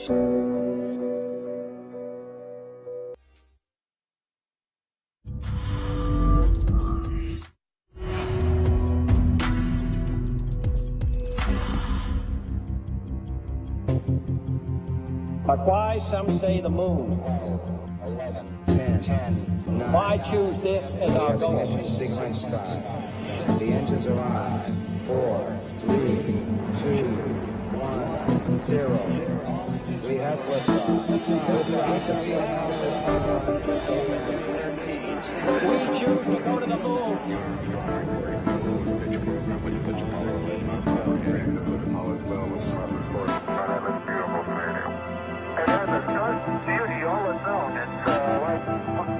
But why, some say, the moon? 11, 10, 9. Why choose this as our goal? Sequence start. The engines are on. 4, 3, 2, 1, 0. We have liftoff. We choose to go to the moon. It has a dark beauty all its own. It's like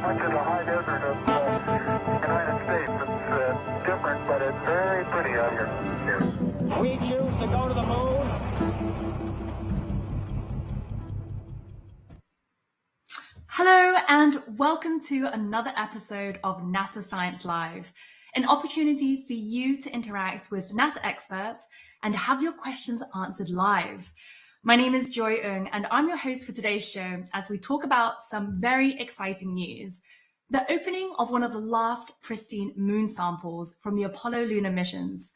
much of the high desert of the United States. It's different, but it's very pretty out here. We choose to go to the moon. Hello and welcome to another episode of NASA Science Live, an opportunity for you to interact with NASA experts and have your questions answered live. My name is Joy Ung and I'm your host for today's show as we talk about some very exciting news. The opening of one of the last pristine moon samples from the Apollo lunar missions.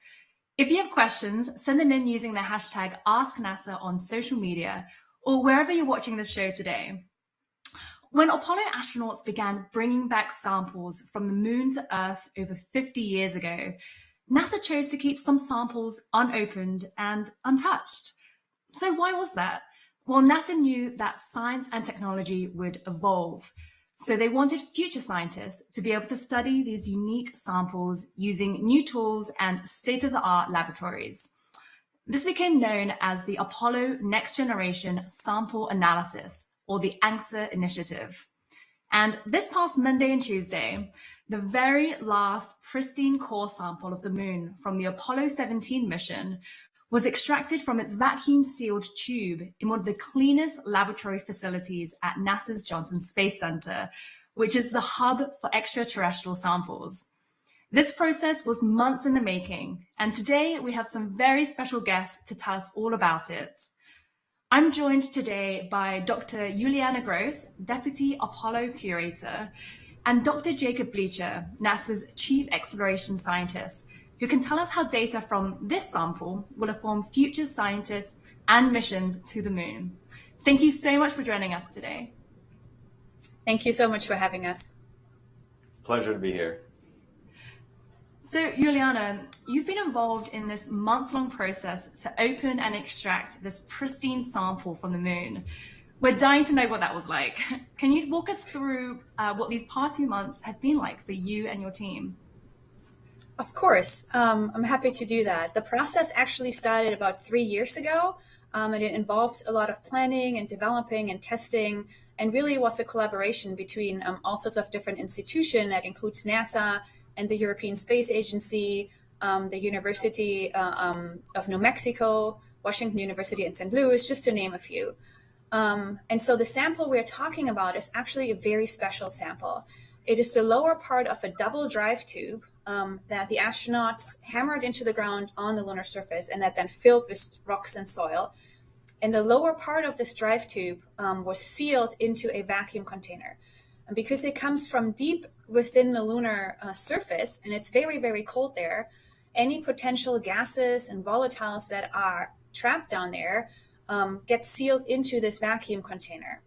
If you have questions, send them in using the hashtag AskNASA on social media or wherever you're watching this show today. When Apollo astronauts began bringing back samples from the moon to Earth over 50 years ago, NASA chose to keep some samples unopened and untouched. So why was that? Well, NASA knew that science and technology would evolve. So they wanted future scientists to be able to study these unique samples using new tools and state-of-the-art laboratories. This became known as the Apollo Next Generation Sample Analysis, or the ANSA initiative. And this past Monday and Tuesday, the very last pristine core sample of the moon from the Apollo 17 mission was extracted from its vacuum-sealed tube in one of the cleanest laboratory facilities at NASA's Johnson Space Center, which is the hub for extraterrestrial samples. This process was months in the making, and today we have some very special guests to tell us all about it. I'm joined today by Dr. Juliana Gross, Deputy Apollo Curator, and Dr. Jacob Bleacher, NASA's Chief Exploration Scientist, who can tell us how data from this sample will inform future scientists and missions to the moon. Thank you so much for joining us today. Thank you so much for having us. It's a pleasure to be here. So, Juliana, you've been involved in this months-long process to open and extract this pristine sample from the moon. We're dying to know what that was like. Can you walk us through what these past few months have been like for you and your team? Of course, I'm happy to do that. The process actually started about 3 years ago, and it involves a lot of planning and developing and testing, and really was a collaboration between all sorts of different institutions that includes NASA and the European Space Agency, the University of New Mexico, Washington University in St. Louis, just to name a few. And so the sample we're talking about is actually a very special sample. It is the lower part of a double drive tube that the astronauts hammered into the ground on the lunar surface and that then filled with rocks and soil. And the lower part of this drive tube was sealed into a vacuum container. And because it comes from deep within the lunar surface, and it's very, very cold there, any potential gases and volatiles that are trapped down there get sealed into this vacuum container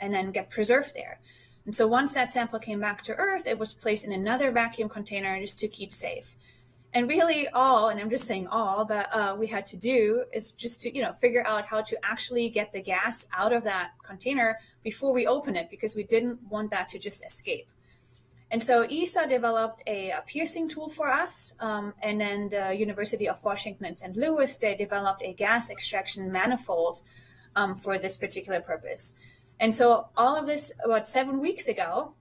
and then get preserved there. And so once that sample came back to Earth, it was placed in another vacuum container just to keep safe. And really all, and I'm just saying all, that we had to do is just to, figure out how to actually get the gas out of that container before we open it, because we didn't want that to just escape. And so ESA developed a piercing tool for us, and then the University of Washington in St. Louis, they developed a gas extraction manifold for this particular purpose. And so all of this, about 7 weeks ago,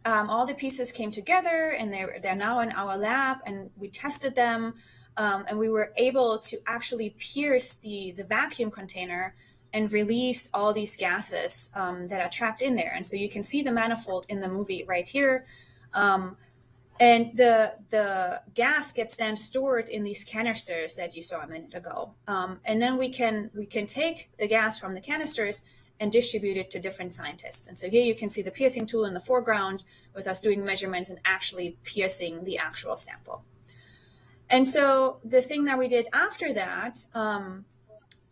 all the pieces came together, and they're now in our lab, and we tested them, and we were able to actually pierce the vacuum container and release all these gases that are trapped in there. And so you can see the manifold in the movie right here. And the gas gets then stored in these canisters that you saw a minute ago. And then we can take the gas from the canisters and distribute it to different scientists. And so here you can see the piercing tool in the foreground with us doing measurements and actually piercing the actual sample. And so the thing that we did after that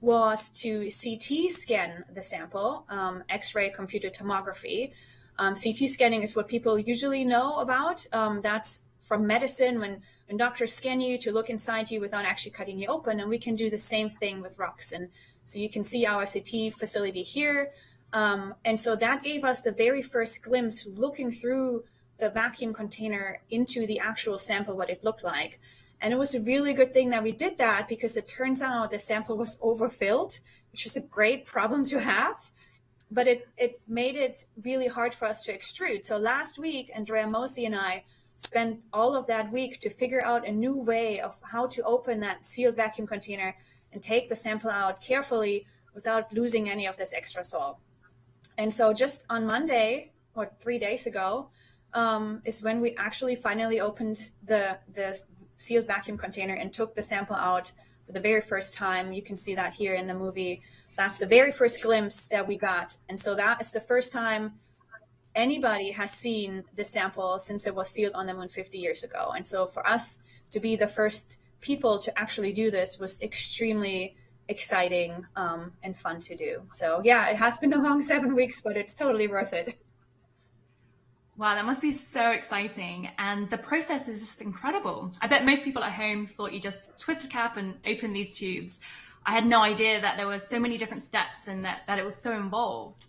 was to CT scan the sample, X-ray computed tomography. CT scanning is what people usually know about. That's from medicine when doctors scan you to look inside you without actually cutting you open. And we can do the same thing with rocks. And so you can see our CT facility here. And so that gave us the very first glimpse looking through the vacuum container into the actual sample, what it looked like. And it was a really good thing that we did that because it turns out the sample was overfilled, which is a great problem to have. But it made it really hard for us to extrude. So last week, Andrea Mosi and I spent all of that week to figure out a new way of how to open that sealed vacuum container and take the sample out carefully without losing any of this extra salt. And so just on Monday, or 3 days ago, is when we actually finally opened the sealed vacuum container and took the sample out for the very first time. You can see that here in the movie. That's the very first glimpse that we got. And so that is the first time anybody has seen the sample since it was sealed on the moon 50 years ago. And so for us to be the first people to actually do this was extremely exciting and fun to do. So yeah, it has been a long 7 weeks, but it's totally worth it. Wow, that must be so exciting. And the process is just incredible. I bet most people at home thought you just twist a cap and open these tubes. I had no idea that there were so many different steps and that it was so involved.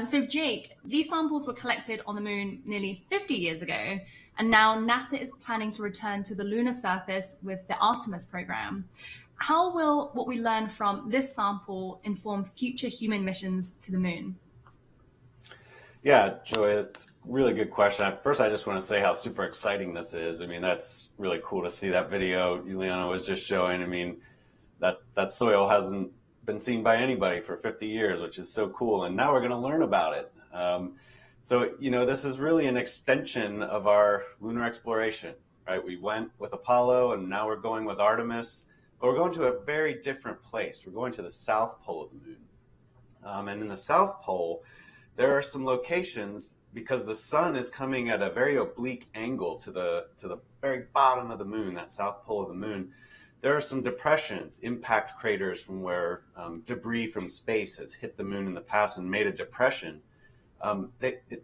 So Jake, these samples were collected on the moon nearly 50 years ago, and now NASA is planning to return to the lunar surface with the Artemis program. How will what we learn from this sample inform future human missions to the moon? Yeah, Joy, it's a really good question. First, I just want to say how super exciting this is. I mean, that's really cool to see that video Juliana was just showing. I mean, that soil hasn't been seen by anybody for 50 years, which is so cool. And now we're going to learn about it. So, this is really an extension of our lunar exploration, right? We went with Apollo and now we're going with Artemis, but we're going to a very different place. We're going to the South Pole of the moon. And in the South Pole, there are some locations because the sun is coming at a very oblique angle to the very bottom of the moon, that South Pole of the moon. There are some depressions, impact craters from where debris from space has hit the moon in the past and made a depression.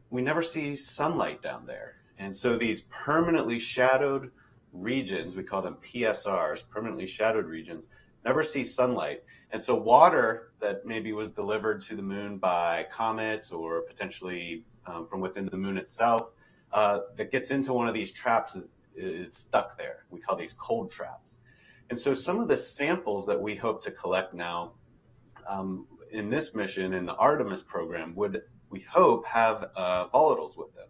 We never see sunlight down there. And so these permanently shadowed regions, we call them PSRs, permanently shadowed regions, never see sunlight. And so water that maybe was delivered to the moon by comets or potentially from within the moon itself, that gets into one of these traps is stuck there. We call these cold traps. And so some of the samples that we hope to collect now in this mission, in the Artemis program, would, we hope, have volatiles with them.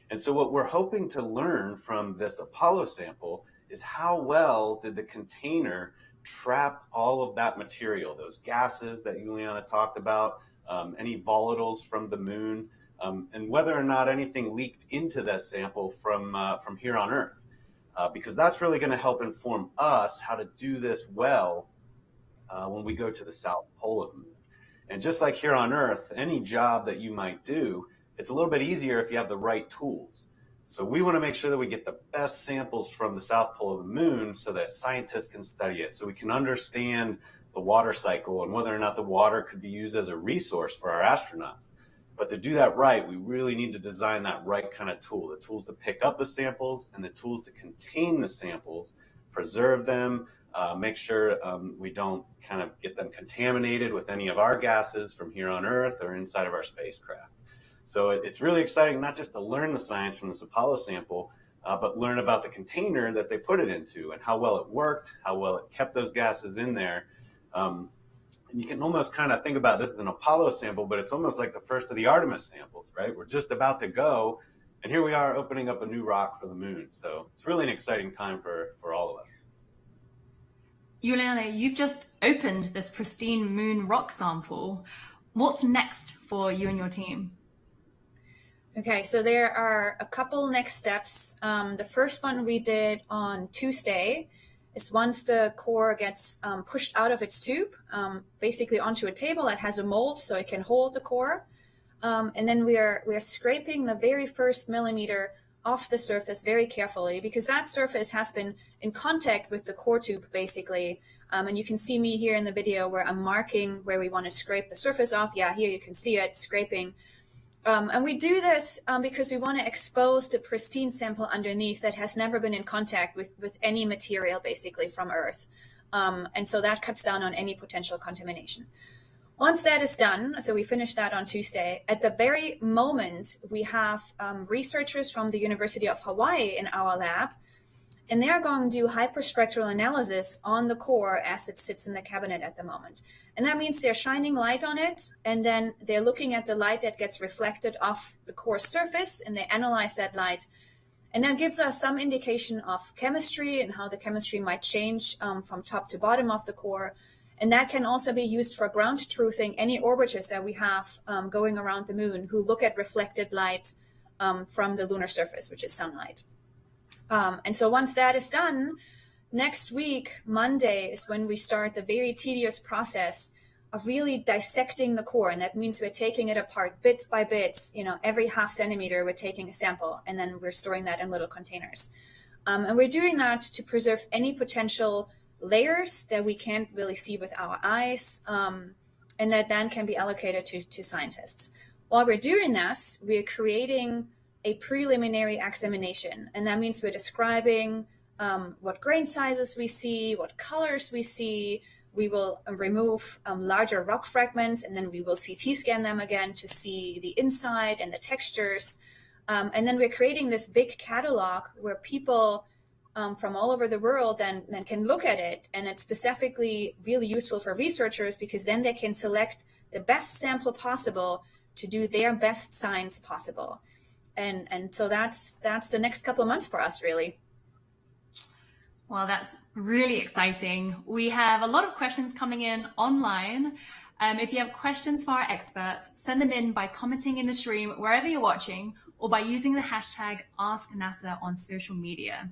And so what we're hoping to learn from this Apollo sample is how well did the container trap all of that material, those gases that Juliana talked about, any volatiles from the moon, and whether or not anything leaked into that sample from here on Earth. Because that's really going to help inform us how to do this well when we go to the South Pole of the moon. And just like here on Earth, any job that you might do, it's a little bit easier if you have the right tools. So we want to make sure that we get the best samples from the South Pole of the moon so that scientists can study it, so we can understand the water cycle and whether or not the water could be used as a resource for our astronauts. But to do that right, we really need to design that right kind of tool, the tools to pick up the samples and the tools to contain the samples, preserve them, make sure we don't kind of get them contaminated with any of our gases from here on Earth or inside of our spacecraft. So it's really exciting not just to learn the science from this Apollo sample, but learn about the container that they put it into and how well it worked, how well it kept those gases in there. And you can almost kind of think about this as an Apollo sample, but it's almost like the first of the Artemis samples, right? We're just about to go, and here we are opening up a new rock for the moon. So it's really an exciting time for all of us. Juliana, you've just opened this pristine moon rock sample. What's next for you and your team? Okay, so there are a couple next steps. The first one we did on Tuesday is once the core gets pushed out of its tube, basically onto a table that has a mold so it can hold the core. And then we're scraping the very first millimeter off the surface very carefully, because that surface has been in contact with the core tube basically. And you can see me here in the video where I'm marking where we want to scrape the surface off. Yeah, here you can see it scraping. And we do this because we want to expose the pristine sample underneath that has never been in contact with any material basically from Earth. And so that cuts down on any potential contamination. Once that is done, so we finished that on Tuesday, at the very moment, we have researchers from the University of Hawaii in our lab, and they're going to do hyperspectral analysis on the core as it sits in the cabinet at the moment. And that means they're shining light on it, and then they're looking at the light that gets reflected off the core surface, and they analyze that light. And that gives us some indication of chemistry and how the chemistry might change from top to bottom of the core. And that can also be used for ground truthing any orbiters that we have going around the moon who look at reflected light from the lunar surface, which is sunlight. And so once that is done, next week, Monday, is when we start the very tedious process of really dissecting the core. And that means we're taking it apart bit by bit, every half centimeter, we're taking a sample, and then we're storing that in little containers. And we're doing that to preserve any potential layers that we can't really see with our eyes, and that then can be allocated to scientists. While we're doing this, we're creating a preliminary examination, and that means we're describing what grain sizes we see, what colors we see. We will remove larger rock fragments, and then we will CT scan them again to see the inside and the textures. And then we're creating this big catalog where people from all over the world then can look at it, and it's specifically really useful for researchers because then they can select the best sample possible to do their best science possible. And so that's the next couple of months for us, really. Well, that's really exciting. We have a lot of questions coming in online. If you have questions for our experts, send them in by commenting in the stream wherever you're watching, or by using the hashtag AskNASA on social media.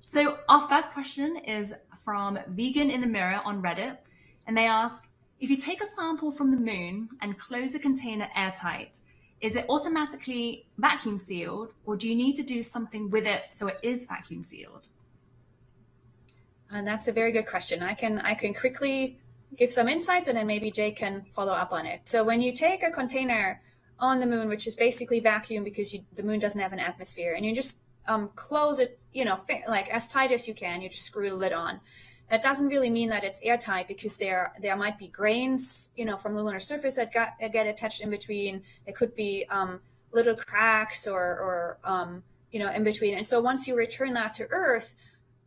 So our first question is from Vegan in the Mirror on Reddit, and they ask, if you take a sample from the moon and close a container airtight, is it automatically vacuum sealed, or do you need to do something with it so it is vacuum sealed? And that's a very good question. I can quickly give some insights, and then maybe Jake can follow up on it. So when you take a container on the moon, which is basically vacuum because the moon doesn't have an atmosphere, and you just close it, like as tight as you can, you just screw the lid on. That doesn't really mean that it's airtight, because there might be grains, from the lunar surface that get attached in between. There could be little cracks or in between. And so once you return that to Earth,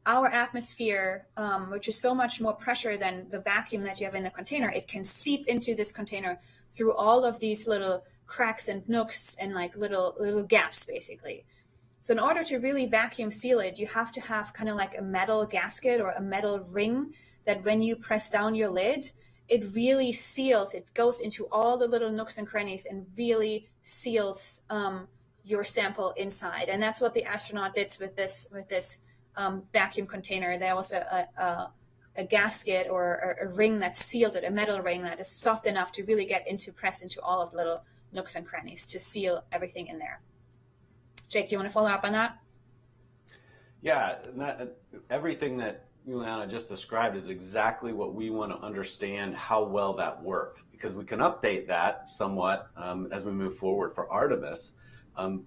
our atmosphere, which is so much more pressure than the vacuum that you have in the container, it can seep into this container through all of these little cracks and nooks and like little gaps, basically. So in order to really vacuum seal it, you have to have kind of like a metal gasket or a metal ring that when you press down your lid, it really seals. It goes into all the little nooks and crannies and really seals your sample inside. And that's what the astronaut did with this vacuum container. There was a gasket or a ring that sealed it, a metal ring that is soft enough to really press into all of the little nooks and crannies to seal everything in there. Jake, do you want to follow up on that? Yeah, everything that Juliana just described is exactly what we want to understand how well that worked, because we can update that somewhat as we move forward for Artemis,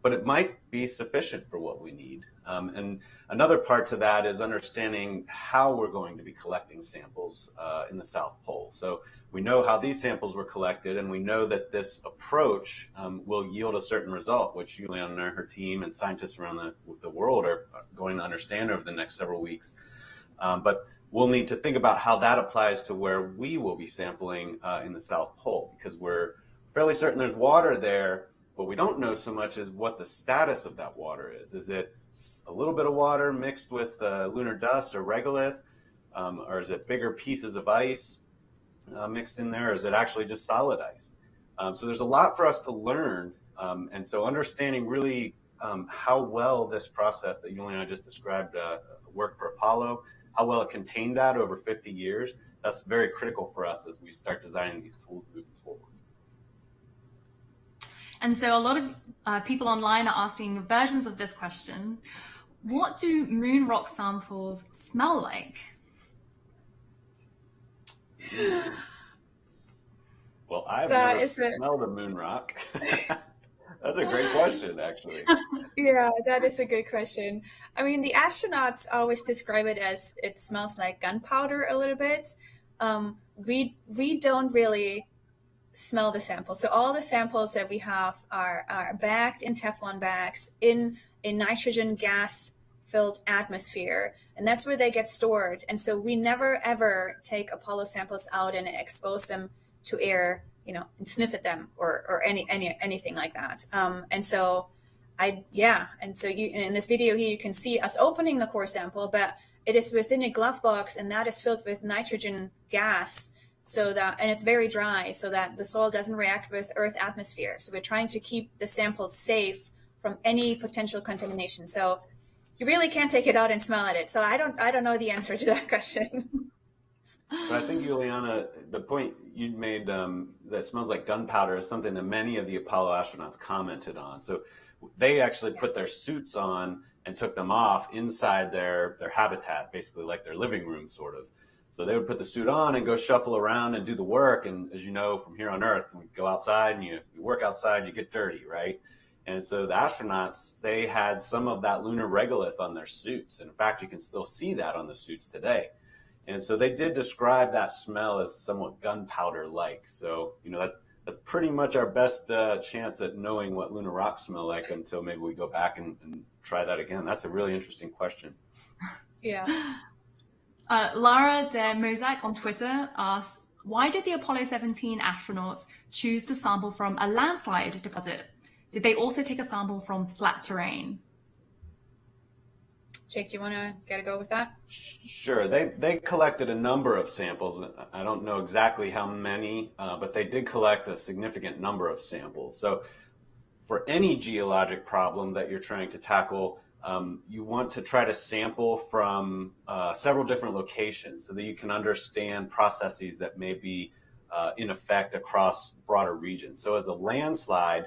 but it might be sufficient for what we need. And another part to that is understanding how we're going to be collecting samples in the South Pole. So we know how these samples were collected, and we know that this approach will yield a certain result, which Juliana and her team and scientists around the world are going to understand over the next several weeks. But we'll need to think about how that applies to where we will be sampling in the South Pole, because we're fairly certain there's water there. What we don't know so much is what the status of that water is. Is it a little bit of water mixed with lunar dust or regolith, or is it bigger pieces of ice mixed in there, or is it actually just solid ice? So there's a lot for us to learn And so understanding really how well this process that Juliana just described worked for Apollo, how well it contained that over 50 years, that's very critical for us as we start designing these tools moving forward. And so a lot of people online are asking versions of this question. What do moon rock samples smell like? Well, I've never smelled a moon rock. That's a great question, actually. Yeah, that is a good question. I mean, the astronauts always describe it as it smells like gunpowder a little bit. We don't really smell the samples. So all the samples that we have are bagged in Teflon bags in a nitrogen gas filled atmosphere, and that's where they get stored. And so we never ever take Apollo samples out and expose them to air, and sniff at them or anything like that. And so you in this video here you can see us opening the core sample, but it is within a glove box, and that is filled with nitrogen gas, and it's very dry, so that the soil doesn't react with Earth atmosphere. So we're trying to keep the sample safe from any potential contamination. So you really can't take it out and smell at it. So I don't know the answer to that question. But I think, Juliana, the point you made that smells like gunpowder is something that many of the Apollo astronauts commented on. So they actually put their suits on and took them off inside their habitat, basically like their living room, sort of. So they would put the suit on and go shuffle around and do the work. And as you know, from here on Earth, we go outside and you work outside, you get dirty, right? And so the astronauts, they had some of that lunar regolith on their suits. And in fact, you can still see that on the suits today. And so they did describe that smell as somewhat gunpowder-like. So, that's pretty much our best chance at knowing what lunar rocks smell like until maybe we go back and try that again. That's a really interesting question. Yeah. Lara de Mozak on Twitter asks, why did the Apollo 17 astronauts choose to sample from a landslide deposit? Did they also take a sample from flat terrain? Jake, do you want to get a go with that? Sure. They collected a number of samples. I don't know exactly how many, but they did collect a significant number of samples. So for any geologic problem that you're trying to tackle, you want to try to sample from several different locations so that you can understand processes that may be in effect across broader regions. So as a landslide,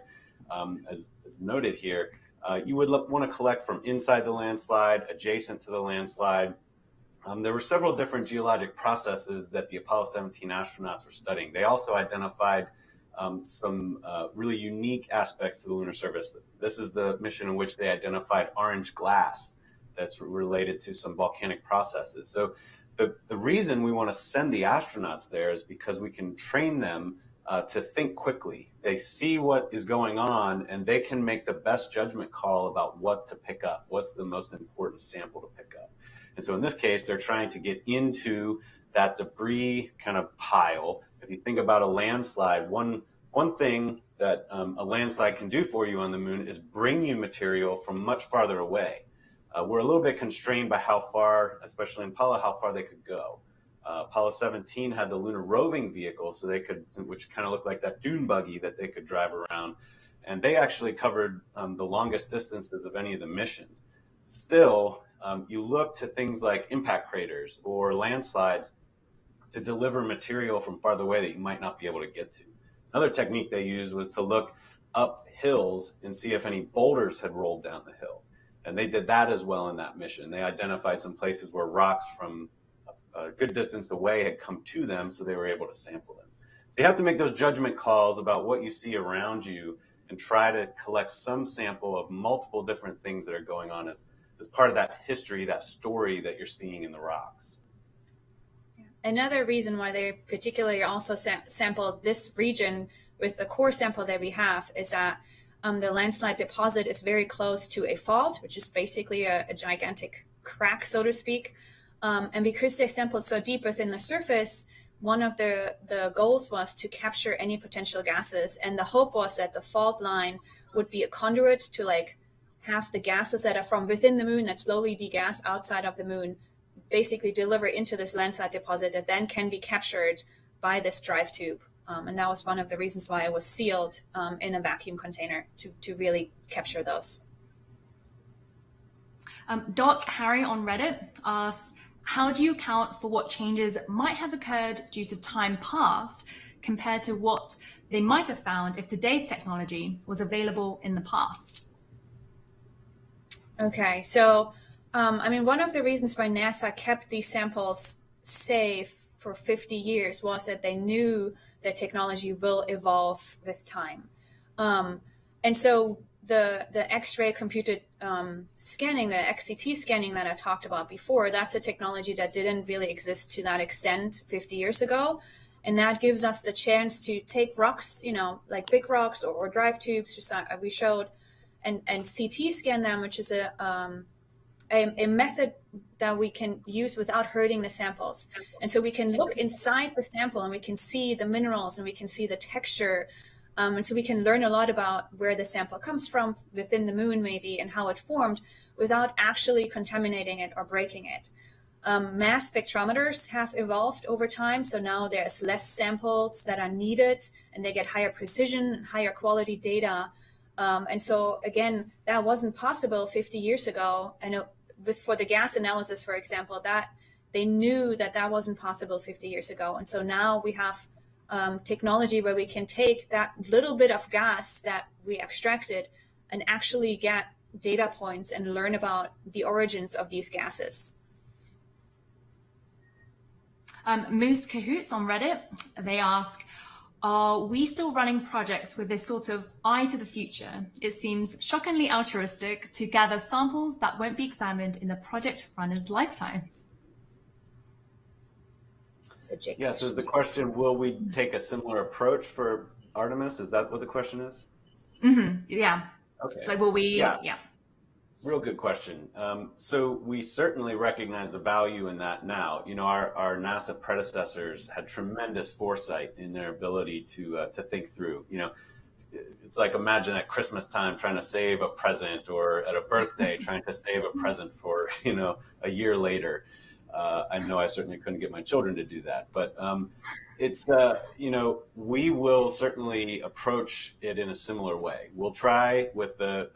as noted here, you would want to collect from inside the landslide, adjacent to the landslide. There were several different geologic processes that the Apollo 17 astronauts were studying. They also identified some really unique aspects to the lunar surface. This is the mission in which they identified orange glass that's related to some volcanic processes. So the reason we want to send the astronauts there is because we can train them to think quickly. They see what is going on and they can make the best judgment call about what to pick up, what's the most important sample to pick up. And so in this case, they're trying to get into that debris kind of pile. If you think about a landslide, one thing that a landslide can do for you on the moon is bring you material from much farther away. We're a little bit constrained by how far, especially in Apollo, how far they could go. Apollo 17 had the lunar roving vehicle, so they could, which kind of looked like that dune buggy that they could drive around, and they actually covered the longest distances of any of the missions. Still, you look to things like impact craters or landslides to deliver material from farther away that you might not be able to get to. Another technique they used was to look up hills and see if any boulders had rolled down the hill. And they did that as well in that mission. They identified some places where rocks from a good distance away had come to them, so they were able to sample them. So you have to make those judgment calls about what you see around you and try to collect some sample of multiple different things that are going on as part of that history, that story that you're seeing in the rocks. Another reason why they particularly also sampled this region with the core sample that we have is that the landslide deposit is very close to a fault, which is basically a gigantic crack, so to speak. And because they sampled so deep within the surface, one of the goals was to capture any potential gases. And the hope was that the fault line would be a conduit to have the gases that are from within the moon that slowly degas outside of the moon basically deliver into this landslide deposit that then can be captured by this drive tube. And that was one of the reasons why it was sealed in a vacuum container to really capture those. Doc Harry on Reddit asks, how do you account for what changes might have occurred due to time past compared to what they might have found if today's technology was available in the past? Okay, so one of the reasons why NASA kept these samples safe for 50 years was that they knew that technology will evolve with time. And so the X-ray computed scanning, the XCT scanning that I talked about before, that's a technology that didn't really exist to that extent 50 years ago. And that gives us the chance to take rocks, like big rocks or drive tubes, just we showed, and CT scan them, which is a method that we can use without hurting the samples. And so we can look inside the sample and we can see the minerals and we can see the texture. And so we can learn a lot about where the sample comes from within the moon maybe and how it formed without actually contaminating it or breaking it. Mass spectrometers have evolved over time. So now there's less samples that are needed and they get higher precision and higher quality data. And so again, that wasn't possible 50 years ago. And for the gas analysis, for example, that they knew that wasn't possible 50 years ago. And so now we have technology where we can take that little bit of gas that we extracted and actually get data points and learn about the origins of these gases. Moose Cahoots on Reddit, they ask, are we still running projects with this sort of eye to the future? It seems shockingly altruistic to gather samples that won't be examined in the project runners' lifetimes. Yeah, so the question, will we take a similar approach for Artemis? Is that what the question is? Mm-hmm. Yeah. Okay. Like, will we? Yeah. Real good question. So we certainly recognize the value in that now. Our NASA predecessors had tremendous foresight in their ability to think through. It's like, imagine at Christmas time trying to save a present, or at a birthday trying to save a present for a year later. I know I certainly couldn't get my children to do that, but it's we will certainly approach it in a similar way. We'll try with the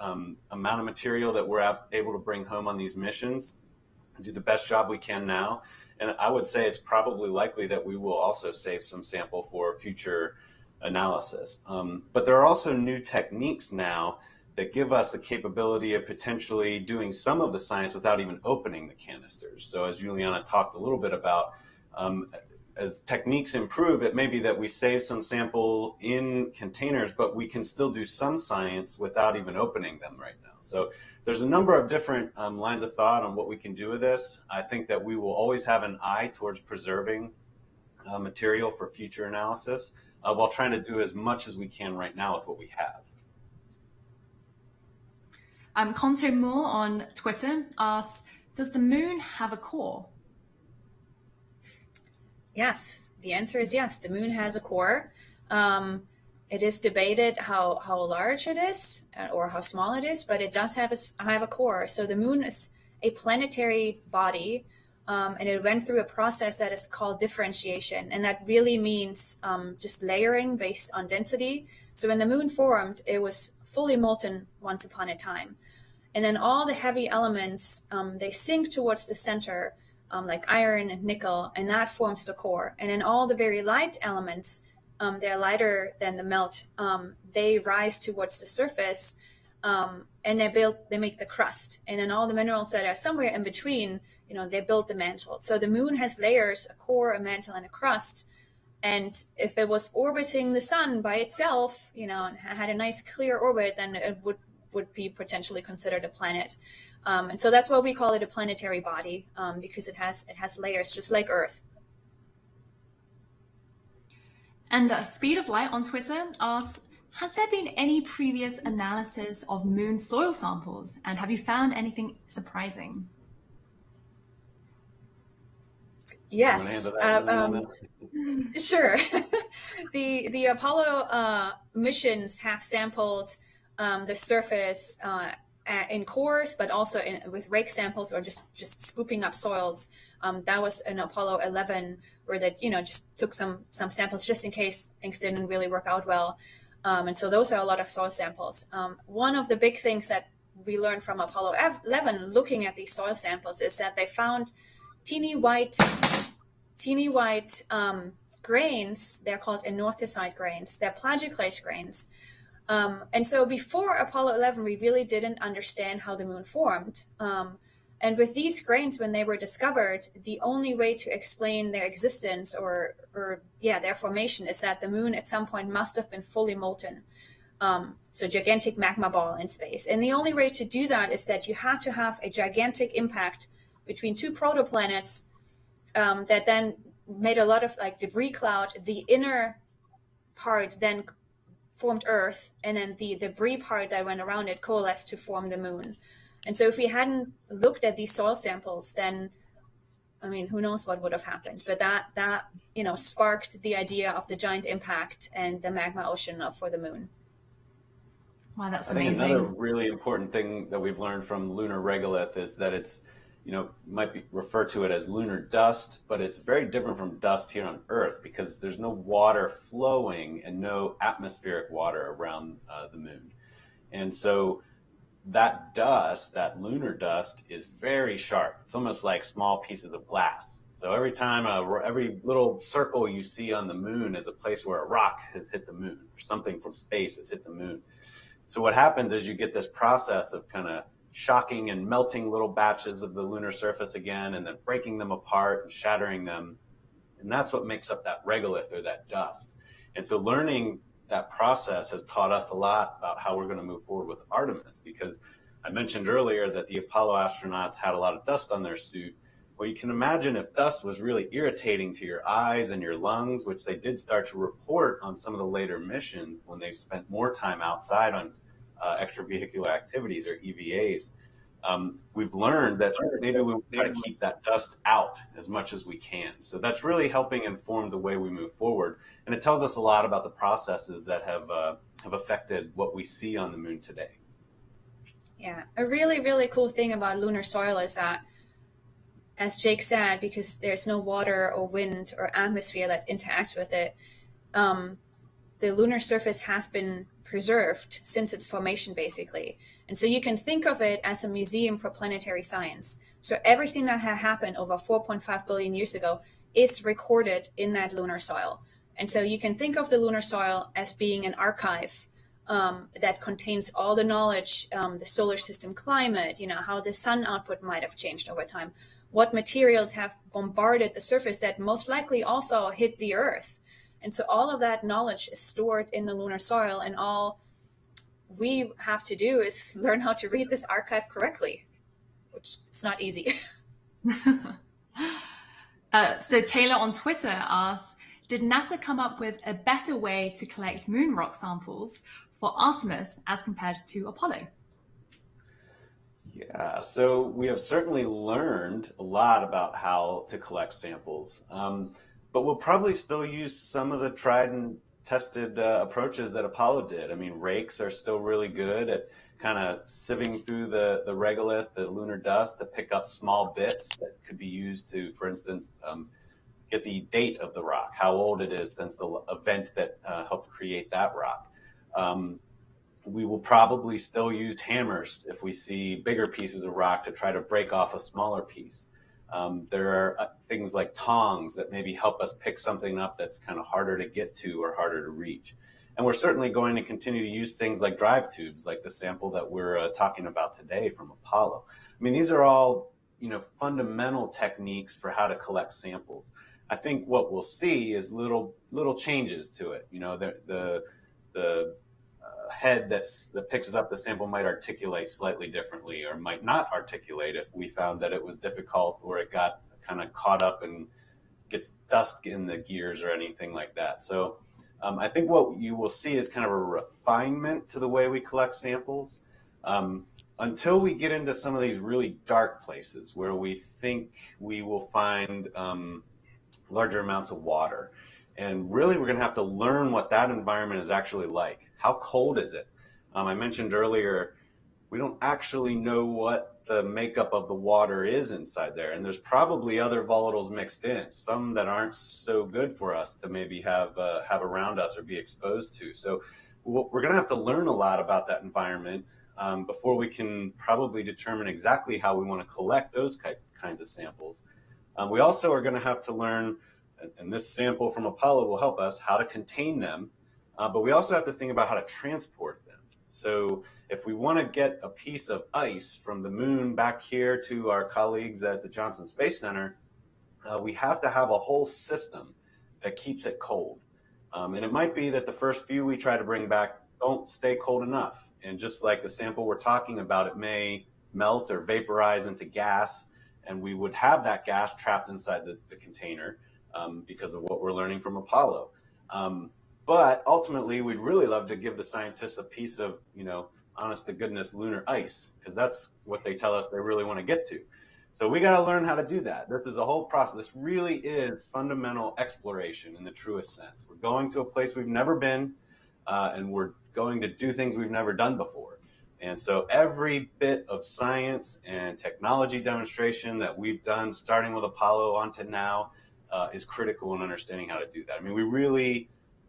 amount of material that we're able to bring home on these missions, do the best job we can now. And I would say it's probably likely that we will also save some sample for future analysis. But there are also new techniques now that give us the capability of potentially doing some of the science without even opening the canisters. So as Juliana talked a little bit about, as techniques improve, it may be that we save some sample in containers, but we can still do some science without even opening them right now. So there's a number of different lines of thought on what we can do with this. I think that we will always have an eye towards preserving material for future analysis, while trying to do as much as we can right now with what we have. Conto Moore on Twitter asks, does the moon have a core? Yes, the answer is yes. The moon has a core. It is debated how large it is or how small it is, but it does have a core. So the moon is a planetary body, and it went through a process that is called differentiation. And that really means just layering based on density. So when the moon formed, it was fully molten once upon a time. And then all the heavy elements, they sink towards the center, like iron and nickel, and that forms the core. And then all the very light elements, they're lighter than the melt. They rise towards the surface, and they make the crust. And then all the minerals that are somewhere in between, they build the mantle. So the moon has layers, a core, a mantle, and a crust. And if it was orbiting the sun by itself, and had a nice clear orbit, then it would be potentially considered a planet. And so that's why we call it a planetary body, because it has layers just like Earth. And Speed of Light on Twitter asks, has there been any previous analysis of moon soil samples? And have you found anything surprising? Yes. Sure. The Apollo missions have sampled the surface in cores, but also with rake samples or just scooping up soils. That was an Apollo 11 or that, just took some samples just in case things didn't really work out well. And so those are a lot of soil samples. One of the big things that we learned from Apollo 11, looking at these soil samples, is that they found teeny white grains. They're called anorthosite grains. They're plagioclase grains. And so before Apollo 11, we really didn't understand how the moon formed. And with these grains, when they were discovered, the only way to explain their existence or their formation is that the moon at some point must have been fully molten. So gigantic magma ball in space. And the only way to do that is that you had to have a gigantic impact between two protoplanets that then made a lot of debris cloud. The inner part then formed Earth, and then the debris part that went around it coalesced to form the moon. And so if we hadn't looked at these soil samples, then, who knows what would have happened. But that sparked the idea of the giant impact and the magma ocean for the moon. Wow, that's amazing. amazing. Another really important thing that we've learned from lunar regolith is that it's, might be referred to it as lunar dust, but it's very different from dust here on Earth because there's no water flowing and no atmospheric water around the moon. And so that dust, that lunar dust, is very sharp. It's almost like small pieces of glass. So every time, every little circle you see on the moon is a place where a rock has hit the moon or something from space has hit the moon. So what happens is you get this process of kind of shocking and melting little batches of the lunar surface again, and then breaking them apart and shattering them. And that's what makes up that regolith, or that dust. And so learning that process has taught us a lot about how we're going to move forward with Artemis, because I mentioned earlier that the Apollo astronauts had a lot of dust on their suit. Well, you can imagine if dust was really irritating to your eyes and your lungs, which they did start to report on some of the later missions when they spent more time outside on extravehicular activities, or EVAs. We've learned that maybe we try to keep that dust out as much as we can. So that's really helping inform the way we move forward. And it tells us a lot about the processes that have affected what we see on the moon today. Yeah, a really, really cool thing about lunar soil is that, as Jake said, because there's no water or wind or atmosphere that interacts with it, the lunar surface has been preserved since its formation, basically. And so you can think of it as a museum for planetary science. So everything that had happened over 4.5 billion years ago is recorded in that lunar soil. And so you can think of the lunar soil as being an archive that contains all the knowledge, the solar system climate, how the sun output might have changed over time, what materials have bombarded the surface that most likely also hit the Earth. And so all of that knowledge is stored in the lunar soil, and all we have to do is learn how to read this archive correctly, which is not easy. So Taylor on Twitter asks, did NASA come up with a better way to collect moon rock samples for Artemis as compared to Apollo? Yeah, so we have certainly learned a lot about how to collect samples, but we'll probably still use some of the tried and tested approaches that Apollo did. Rakes are still really good at kind of sieving through the regolith, the lunar dust, to pick up small bits that could be used to, for instance, get the date of the rock, how old it is since the event that helped create that rock. We will probably still use hammers if we see bigger pieces of rock to try to break off a smaller piece. There are things like tongs that maybe help us pick something up that's kind of harder to get to or harder to reach. And we're certainly going to continue to use things like drive tubes, like the sample that we're talking about today from Apollo. These are all, fundamental techniques for how to collect samples. I think what we'll see is little changes to it. The head that picks up the sample might articulate slightly differently, or might not articulate if we found that it was difficult, or it got kind of caught up and gets dust in the gears or anything like that. So I think what you will see is kind of a refinement to the way we collect samples until we get into some of these really dark places where we think we will find larger amounts of water. And really, we're going to have to learn what that environment is actually like. How cold is it? I mentioned earlier, we don't actually know what the makeup of the water is inside there. And there's probably other volatiles mixed in, some that aren't so good for us to maybe have around us or be exposed to. So we're going to have to learn a lot about that environment before we can probably determine exactly how we want to collect those kinds of samples. We also are going to have to learn, and this sample from Apollo will help us, how to contain them, but we also have to think about how to transport them. So if we want to get a piece of ice from the moon back here to our colleagues at the Johnson Space Center, we have to have a whole system that keeps it cold. And it might be that the first few we try to bring back don't stay cold enough. And just like the sample we're talking about, it may melt or vaporize into gas, and we would have that gas trapped inside the container because of what we're learning from Apollo. But ultimately, we'd really love to give the scientists a piece of, honest to goodness lunar ice, because that's what they tell us they really want to get to. So we got to learn how to do that. This is a whole process. This really is fundamental exploration in the truest sense. We're going to a place we've never been, and we're going to do things we've never done before. And so every bit of science and technology demonstration that we've done, starting with Apollo on to now, is critical in understanding how to do that. I mean, we really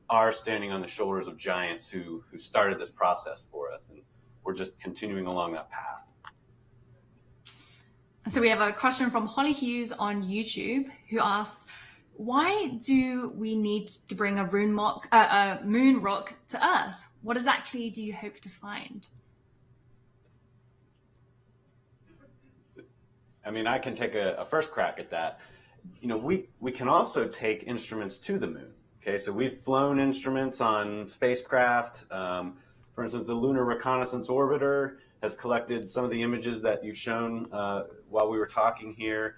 are standing on the shoulders of giants who started this process for us, and we're just continuing along that path. So we have a question from Holly Hughes on YouTube who asks, why do we need to bring a moon rock to Earth? What exactly do you hope to find? I mean, I can take a first crack at that. We can also take instruments to the moon. Okay, so we've flown instruments on spacecraft. For instance, the Lunar Reconnaissance Orbiter has collected some of the images that you've shown while we were talking here.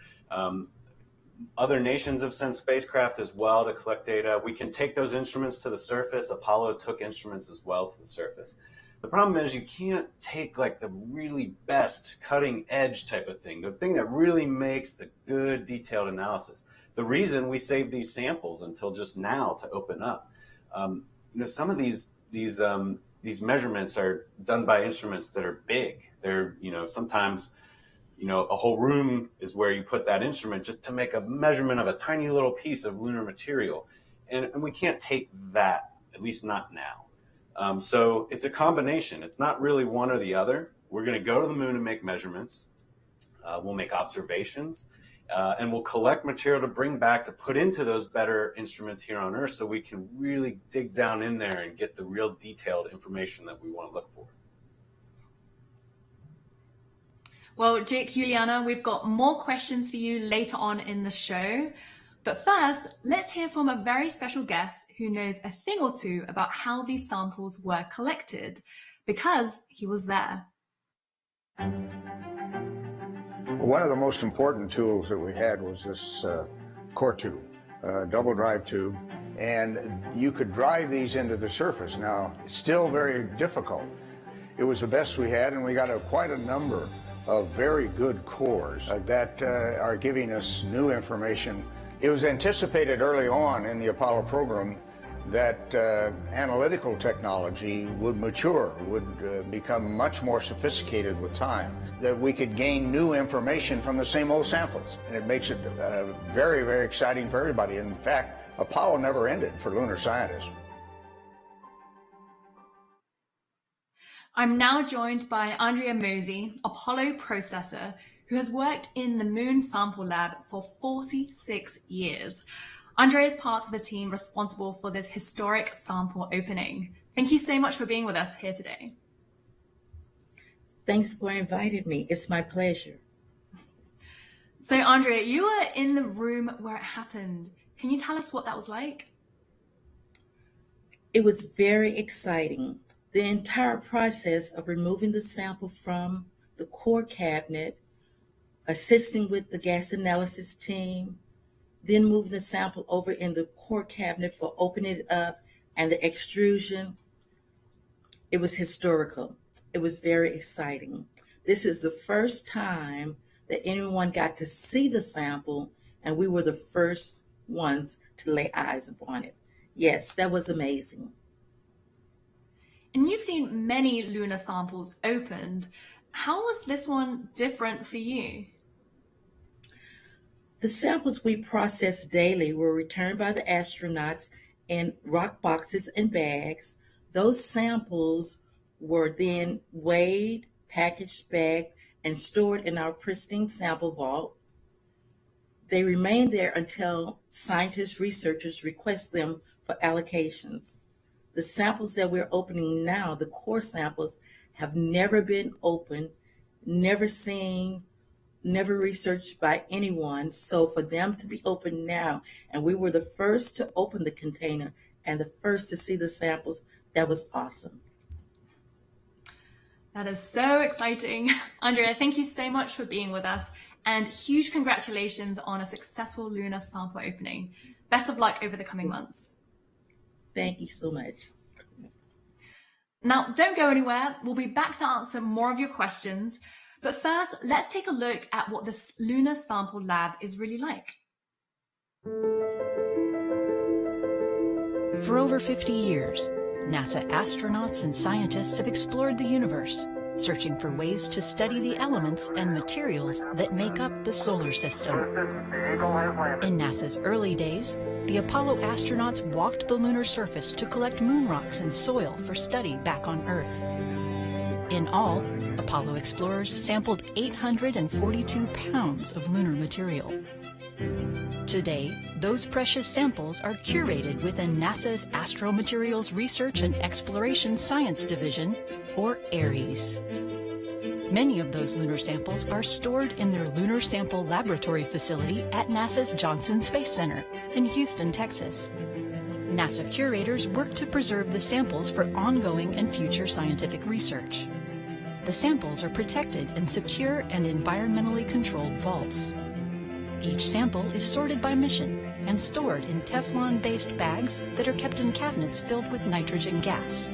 Other nations have sent spacecraft as well to collect data. We can take those instruments to the surface. Apollo took instruments as well to the surface. The problem is you can't take like the really best cutting edge type of thing, the thing that really makes the good detailed analysis. The reason we save these samples until just now to open up, some of these measurements are done by instruments that are big. They're, sometimes, a whole room is where you put that instrument just to make a measurement of a tiny little piece of lunar material. And we can't take that, at least not now. So it's a combination. It's not really one or the other. We're going to go to the moon and make measurements. We'll make observations. And we'll collect material to bring back to put into those better instruments here on Earth so we can really dig down in there and get the real detailed information that we want to look for. Well, Jake, Juliana, we've got more questions for you later on in the show. But first, let's hear from a very special guest who knows a thing or two about how these samples were collected, because he was there. One of the most important tools that we had was this core tube, double drive tube, and you could drive these into the surface. Now, it's still very difficult. It was the best we had, and we got quite a number of very good cores that are giving us new information. It was anticipated early on in the Apollo program that analytical technology would mature, would become much more sophisticated with time, that we could gain new information from the same old samples. And it makes it very, very exciting for everybody. In fact, Apollo never ended for lunar scientists. I'm now joined by Andrea Mosey, Apollo processor, who has worked in the Moon Sample Lab for 46 years. Andrea is part of the team responsible for this historic sample opening. Thank you so much for being with us here today. Thanks for inviting me. It's my pleasure. So, Andrea, you were in the room where it happened. Can you tell us what that was like? It was very exciting. The entire process of removing the sample from the core cabinet, assisting with the gas analysis team, then moving the sample over in the core cabinet for opening it up and the extrusion. It was historical. It was very exciting. This is the first time that anyone got to see the sample, and we were the first ones to lay eyes upon it. Yes, that was amazing. And you've seen many lunar samples opened. how was this one different for you? The samples we processed daily were returned by the astronauts in rock boxes and bags. Those samples were then weighed, packaged, bagged, and stored in our pristine sample vault. They remain there until scientists, researchers request them for allocations. The samples that we're opening now, the core samples, have never been opened, never seen, never researched by anyone. So for them to be opened now, and we were the first to open the container and the first to see the samples, that was awesome. That is so exciting. Andrea, thank you so much for being with us, and huge congratulations on a successful lunar sample opening. Best of luck over the coming months. Thank you so much. Now, don't go anywhere. We'll be back to answer more of your questions. But first, let's take a look at what this Lunar Sample Lab is really like. For over 50 years, NASA astronauts and scientists have explored the universe, searching for ways to study the elements and materials that make up the solar system. In NASA's early days, the Apollo astronauts walked the lunar surface to collect moon rocks and soil for study back on Earth. In all, Apollo explorers sampled 842 pounds of lunar material. Today, those precious samples are curated within NASA's Astromaterials Research and Exploration Science Division, or ARES. Many of those lunar samples are stored in their Lunar Sample Laboratory facility at NASA's Johnson Space Center in Houston, Texas. NASA curators work to preserve the samples for ongoing and future scientific research. The samples are protected in secure and environmentally controlled vaults. Each sample is sorted by mission and stored in Teflon-based bags that are kept in cabinets filled with nitrogen gas.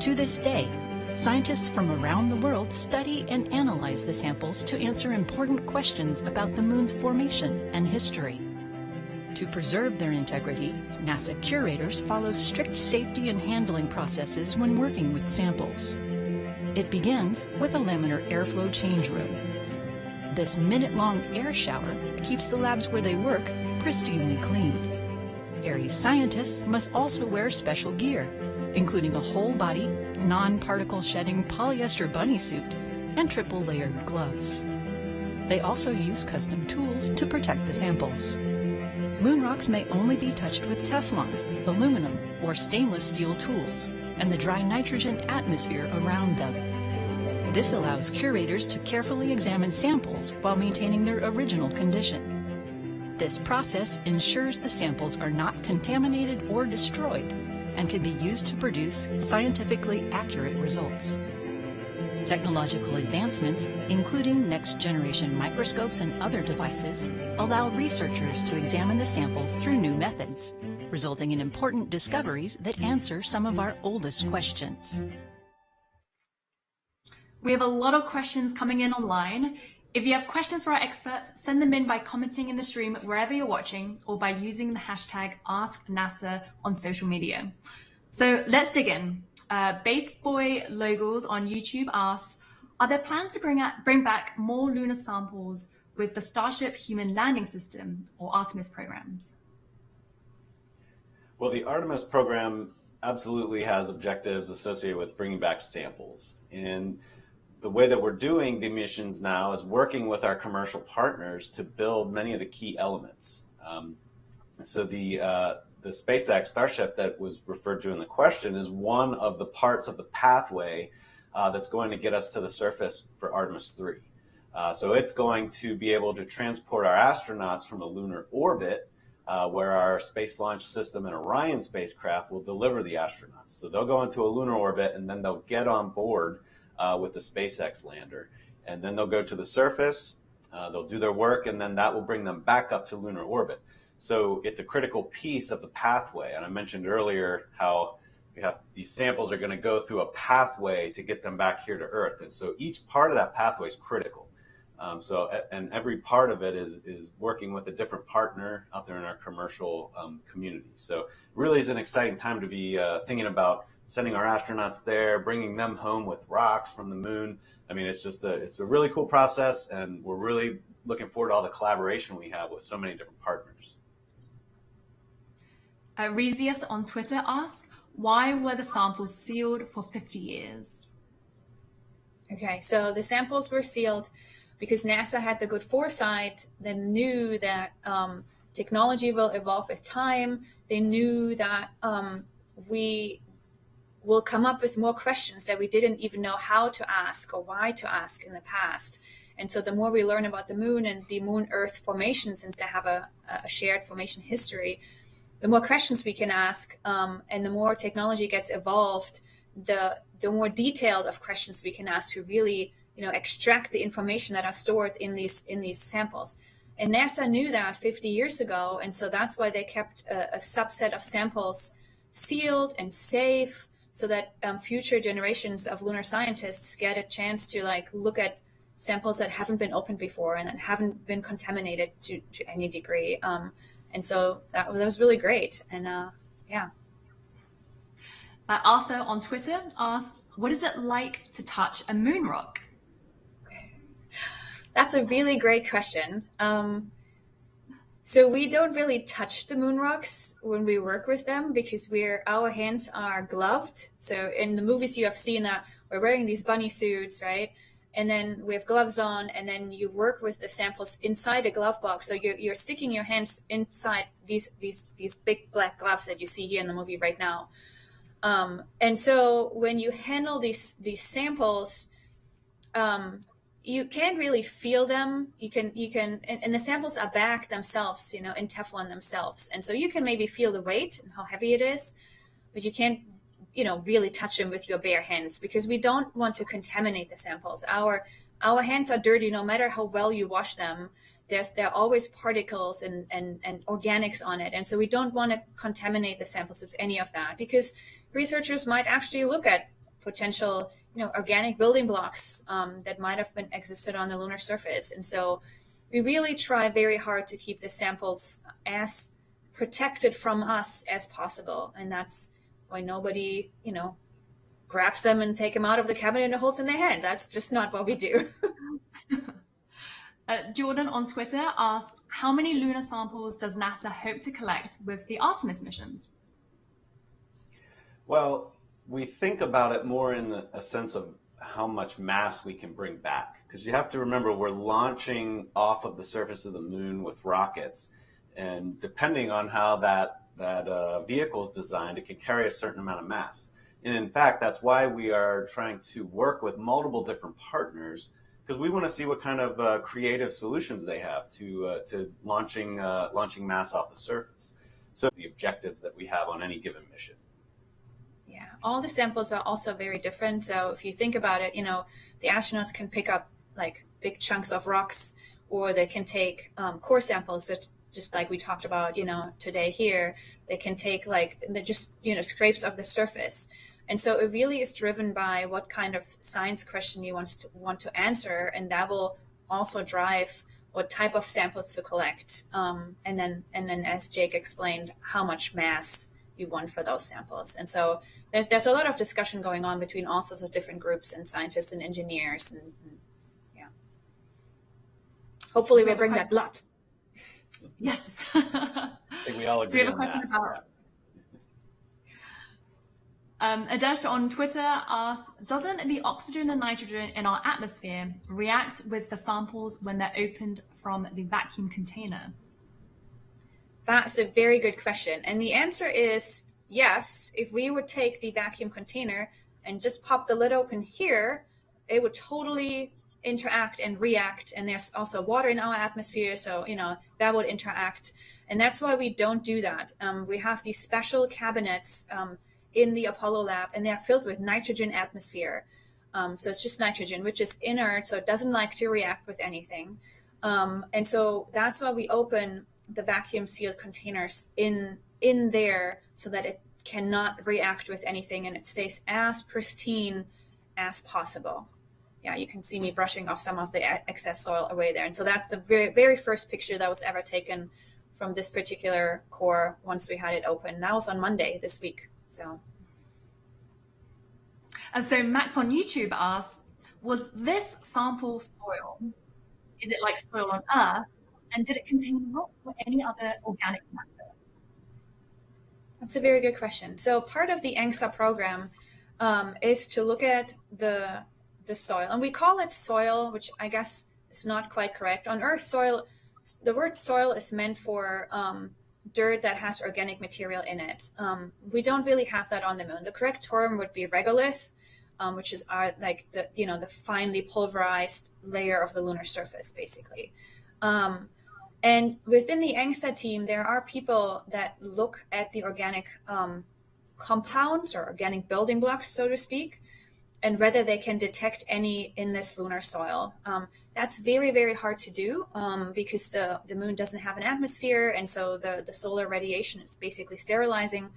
To this day, scientists from around the world study and analyze the samples to answer important questions about the moon's formation and history. To preserve their integrity, NASA curators follow strict safety and handling processes when working with samples. It begins with a laminar airflow change room. This minute-long air shower keeps the labs where they work pristinely clean. ARES scientists must also wear special gear, including a whole-body, non-particle shedding polyester bunny suit and triple-layered gloves. They also use custom tools to protect the samples. Moon rocks may only be touched with Teflon, aluminum, or stainless steel tools, and the dry nitrogen atmosphere around them. This allows curators to carefully examine samples while maintaining their original condition. This process ensures the samples are not contaminated or destroyed and can be used to produce scientifically accurate results. Technological advancements, including next-generation microscopes and other devices, allow researchers to examine the samples through new methods, resulting in important discoveries that answer some of our oldest questions. We have a lot of questions coming in online. If you have questions for our experts, send them in by commenting in the stream wherever you're watching or by using the hashtag AskNASA on social media. So let's dig in. Baseboy Logos on YouTube asks, are there plans to bring back more lunar samples with the Starship Human Landing System or Artemis programs? Well, the Artemis program absolutely has objectives associated with bringing back samples. And the way that we're doing the missions now is working with our commercial partners to build many of the key elements. So the SpaceX Starship that was referred to in the question is one of the parts of the pathway that's going to get us to the surface for Artemis 3. So it's going to be able to transport our astronauts from a lunar orbit where our Space Launch System and Orion spacecraft will deliver the astronauts. So they'll go into a lunar orbit and then they'll get on board with the SpaceX lander. And then they'll go to the surface, they'll do their work, and then that will bring them back up to lunar orbit. So it's a critical piece of the pathway. And I mentioned earlier how these samples are going to go through a pathway to get them back here to Earth. And so each part of that pathway is critical. And every part of it is working with a different partner out there in our commercial community. So it really is an exciting time to be thinking about sending our astronauts there, bringing them home with rocks from the moon. I mean, it's a really cool process, and we're really looking forward to all the collaboration we have with so many different partners. Rezius on Twitter asks, why were the samples sealed for 50 years? Okay, so the samples were sealed because NASA had the good foresight. They knew that technology will evolve with time. They knew that we will come up with more questions that we didn't even know how to ask or why to ask in the past. And so the more we learn about the moon and the moon-Earth formation, since they have a shared formation history, the more questions we can ask, and the more technology gets evolved, the more detailed of questions we can ask to really, extract the information that are stored in these samples. And NASA knew that 50 years ago, and so that's why they kept a subset of samples sealed and safe, so that future generations of lunar scientists get a chance to look at samples that haven't been opened before and that haven't been contaminated to any degree. And so that was really great. And yeah. Arthur on Twitter asks, what is it like to touch a moon rock? That's a really great question. So we don't really touch the moon rocks when we work with them because our hands are gloved. So in the movies you have seen that we're wearing these bunny suits, right? And then we have gloves on, and then you work with the samples inside a glove box. So you're sticking your hands inside these big black gloves that you see here in the movie right now. And so when you handle these samples, you can't really feel them. You can, and the samples are back themselves, in Teflon themselves. And so you can maybe feel the weight and how heavy it is, but you can't, really touch them with your bare hands because we don't want to contaminate the samples. Our hands are dirty no matter how well you wash them. There are always particles and organics on it. And so we don't want to contaminate the samples with any of that because researchers might actually look at potential organic building blocks that might have been existed on the lunar surface. And so we really try very hard to keep the samples as protected from us as possible. And that's why nobody, grabs them and take them out of the cabinet and holds in their hand. That's just not what we do. Jordan on Twitter asks, how many lunar samples does NASA hope to collect with the Artemis missions? Well, we think about it more in a sense of how much mass we can bring back. Because you have to remember, we're launching off of the surface of the moon with rockets. And depending on how that vehicle is designed, it can carry a certain amount of mass. And in fact, that's why we are trying to work with multiple different partners, because we want to see what kind of creative solutions they have to launching mass off the surface. So the objectives that we have on any given mission. Yeah, all the samples are also very different. So if you think about it, the astronauts can pick up big chunks of rocks, or they can take core samples that, just like we talked about, today here. They can take scrapes of the surface. And so it really is driven by what kind of science question you want to answer, and that will also drive what type of samples to collect. And then, as Jake explained, how much mass you want for those samples. And so there's a lot of discussion going on between all sorts of different groups and scientists and engineers, and yeah. Hopefully we'll bring back lots. Yes. I think we all agree on that. Adesh on Twitter asks, doesn't the oxygen and nitrogen in our atmosphere react with the samples when they're opened from the vacuum container? That's a very good question. And the answer is yes. If we would take the vacuum container and just pop the lid open here, it would totally interact and react. And there's also water in our atmosphere, so that would interact. And that's why we don't do that. We have these special cabinets in the Apollo lab, and they're filled with nitrogen atmosphere. So it's just nitrogen, which is inert, so it doesn't like to react with anything. And so that's why we open the vacuum sealed containers in there, so that it cannot react with anything and it stays as pristine as possible. Yeah, you can see me brushing off some of the excess soil away there. And so that's the very, very first picture that was ever taken from this particular core once we had it open. That was on Monday this week. So So Max on YouTube asks, was this sample soil? Is it like soil on Earth? And did it contain rocks or any other organic matter? That's a very good question. So part of the ANGSA program is to look at the soil, and we call it soil, which I guess is not quite correct. On Earth, soil, the word soil is meant for dirt that has organic material in it. We don't really have that on the moon. The correct term would be regolith, which is like the finely pulverized layer of the lunar surface, basically. And within the ANGSA team, there are people that look at the organic compounds or organic building blocks, so to speak, and whether they can detect any in this lunar soil. That's very, very hard to do because the moon doesn't have an atmosphere, and so the solar radiation is basically sterilizing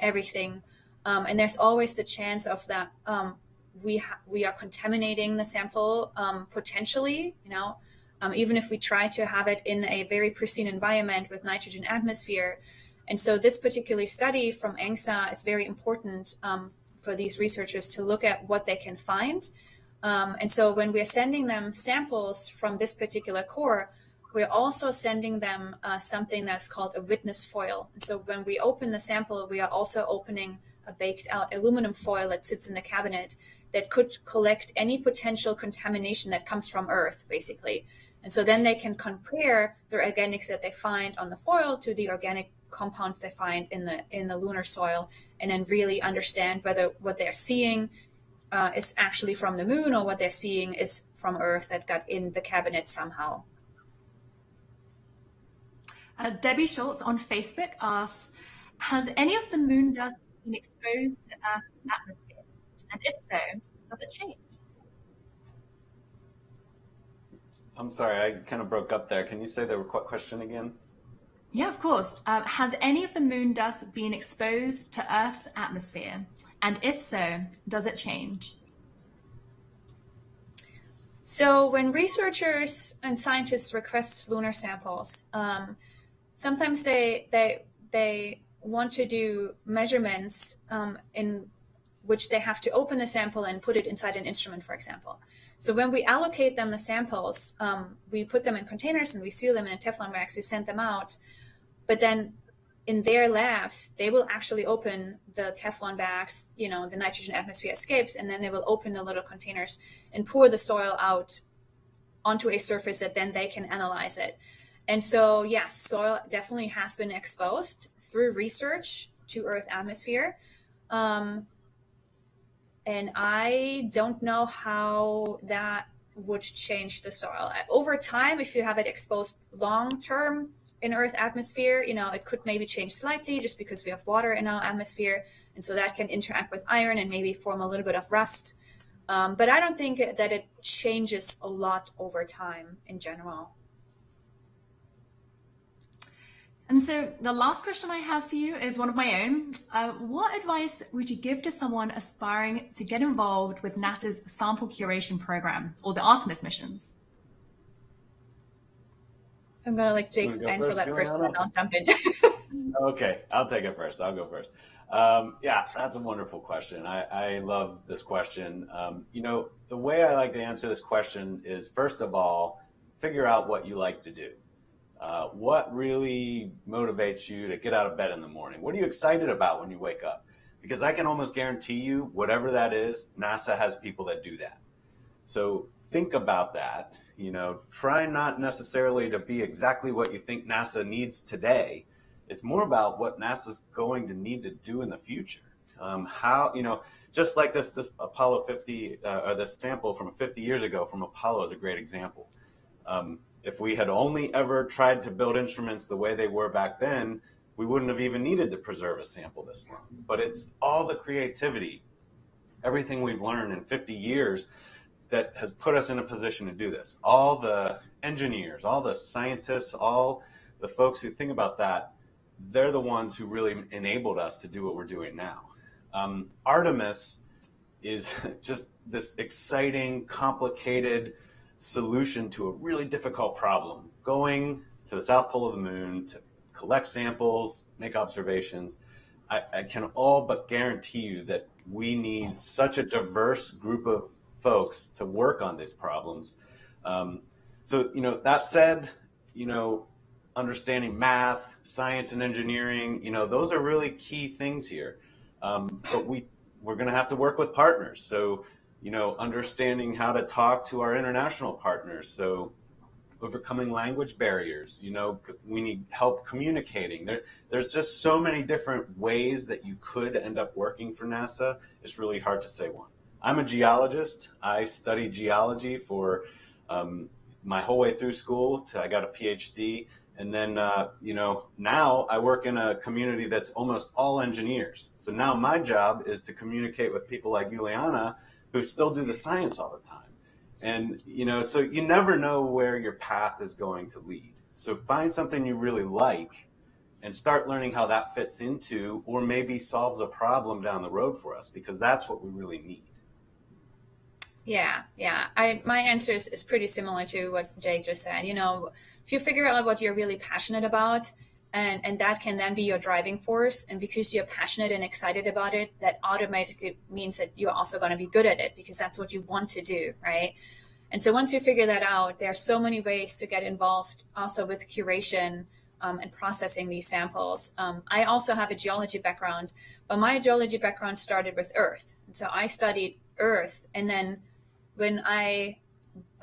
everything. And there's always the chance of that we are contaminating the sample potentially, even if we try to have it in a very pristine environment with nitrogen atmosphere. And so this particular study from ANGSA is very important for these researchers to look at what they can find. And so when we're sending them samples from this particular core, we're also sending them something that's called a witness foil. And so when we open the sample, we are also opening a baked out aluminum foil that sits in the cabinet that could collect any potential contamination that comes from Earth, basically. And so then they can compare the organics that they find on the foil to the organic compounds they find in the lunar soil, and then really understand whether what they're seeing is actually from the moon or what they're seeing is from Earth that got in the cabinet somehow. Debbie Schultz on Facebook asks, has any of the moon dust been exposed to Earth's atmosphere? And if so, does it change? I'm sorry, I kind of broke up there. Can you say the question again? Yeah, of course. Has any of the moon dust been exposed to Earth's atmosphere? And if so, does it change? So when researchers and scientists request lunar samples, sometimes they want to do measurements in which they have to open the sample and put it inside an instrument, for example. So when we allocate them the samples, we put them in containers and we seal them in a Teflon wax, we send them out. But then in their labs, they will actually open the Teflon bags, the nitrogen atmosphere escapes, and then they will open the little containers and pour the soil out onto a surface that then they can analyze it. And so, yes, soil definitely has been exposed through research to Earth atmosphere. And I don't know how that would change the soil. Over time, if you have it exposed long-term in Earth atmosphere, it could maybe change slightly just because we have water in our atmosphere. And so that can interact with iron and maybe form a little bit of rust. But I don't think that it changes a lot over time in general. And so the last question I have for you is one of my own. What advice would you give to someone aspiring to get involved with NASA's sample curation program or the Artemis missions? I'm going to let Jake answer that first, and then I'll jump in. Okay, I'll take it first. I'll go first. Yeah, that's a wonderful question. I love this question. The way I like to answer this question is, first of all, figure out what you like to do. What really motivates you to get out of bed in the morning? What are you excited about when you wake up? Because I can almost guarantee you, whatever that is, NASA has people that do that. So think about that. Try not necessarily to be exactly what you think NASA needs today. It's more about what NASA's going to need to do in the future. Just like this Apollo 50, or this sample from 50 years ago from Apollo is a great example. If we had only ever tried to build instruments the way they were back then, we wouldn't have even needed to preserve a sample this long. But it's all the creativity, everything we've learned in 50 years that has put us in a position to do this. All the engineers, all the scientists, all the folks who think about that, they're the ones who really enabled us to do what we're doing now. Artemis is just this exciting, complicated solution to a really difficult problem, going to the South Pole of the moon to collect samples, make observations. I can all but guarantee you that we need such a diverse group of folks to work on these problems. So, that said, understanding math, science, and engineering, those are really key things here. But we're going to have to work with partners. So, understanding how to talk to our international partners. So, overcoming language barriers, we need help communicating. There's just so many different ways that you could end up working for NASA. It's really hard to say one. I'm a geologist. I studied geology for my whole way through school. I got a PhD. And then, now I work in a community that's almost all engineers. So now my job is to communicate with people like Juliana who still do the science all the time. And, so you never know where your path is going to lead. So find something you really like and start learning how that fits into or maybe solves a problem down the road for us, because that's what we really need. Yeah. My answer is pretty similar to what Jake just said. If you figure out what you're really passionate about, and that can then be your driving force, and because you're passionate and excited about it, that automatically means that you're also going to be good at it, because that's what you want to do, right? And so once you figure that out, there are so many ways to get involved also with curation and processing these samples. I also have a geology background, but my geology background started with Earth. And so I studied Earth, and then when I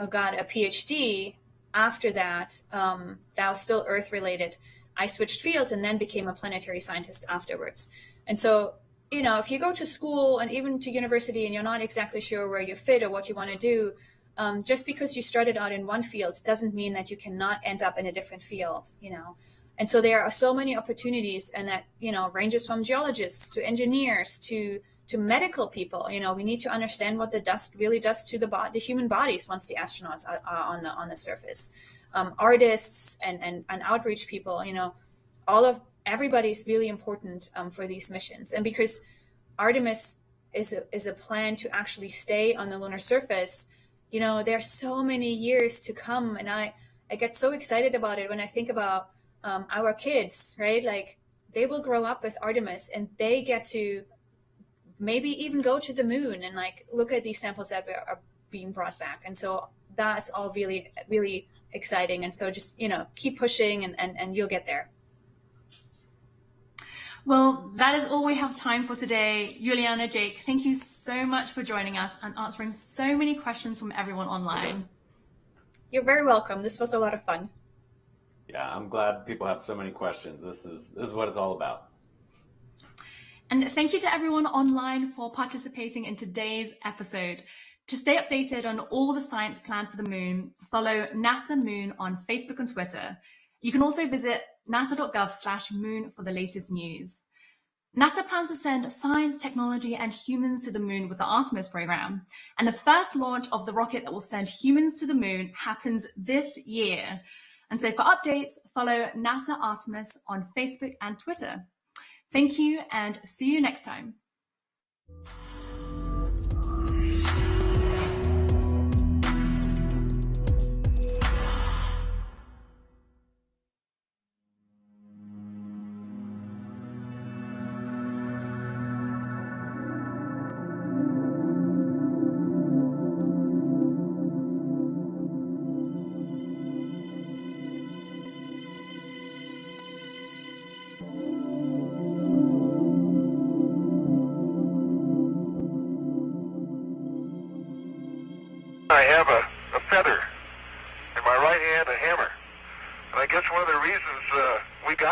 got a PhD after that, that was still Earth related, I switched fields and then became a planetary scientist afterwards. And so, if you go to school and even to university and you're not exactly sure where you fit or what you want to do, just because you started out in one field doesn't mean that you cannot end up in a different field, And so there are so many opportunities, and that, ranges from geologists to engineers to medical people. We need to understand what the dust really does to the human bodies once the astronauts are on the surface. Artists and outreach people, everybody's really important for these missions. And because Artemis is a plan to actually stay on the lunar surface, there's so many years to come, and I get so excited about it when I think about our kids, right? Like, they will grow up with Artemis, and they get to maybe even go to the moon and look at these samples that are being brought back. And so that's all really, really exciting. And so just, keep pushing and you'll get there. Well, that is all we have time for today. Juliana, Jake, thank you so much for joining us and answering so many questions from everyone online. You're very welcome. This was a lot of fun. Yeah, I'm glad people have so many questions. This is what it's all about. And thank you to everyone online for participating in today's episode. To stay updated on all the science planned for the moon, follow NASA Moon on Facebook and Twitter. You can also visit nasa.gov/moon for the latest news. NASA plans to send science, technology, and humans to the moon with the Artemis program. And the first launch of the rocket that will send humans to the moon happens this year. And so for updates, follow NASA Artemis on Facebook and Twitter. Thank you, and see you next time. I have a feather, in my right hand a hammer. And I guess one of the reasons we got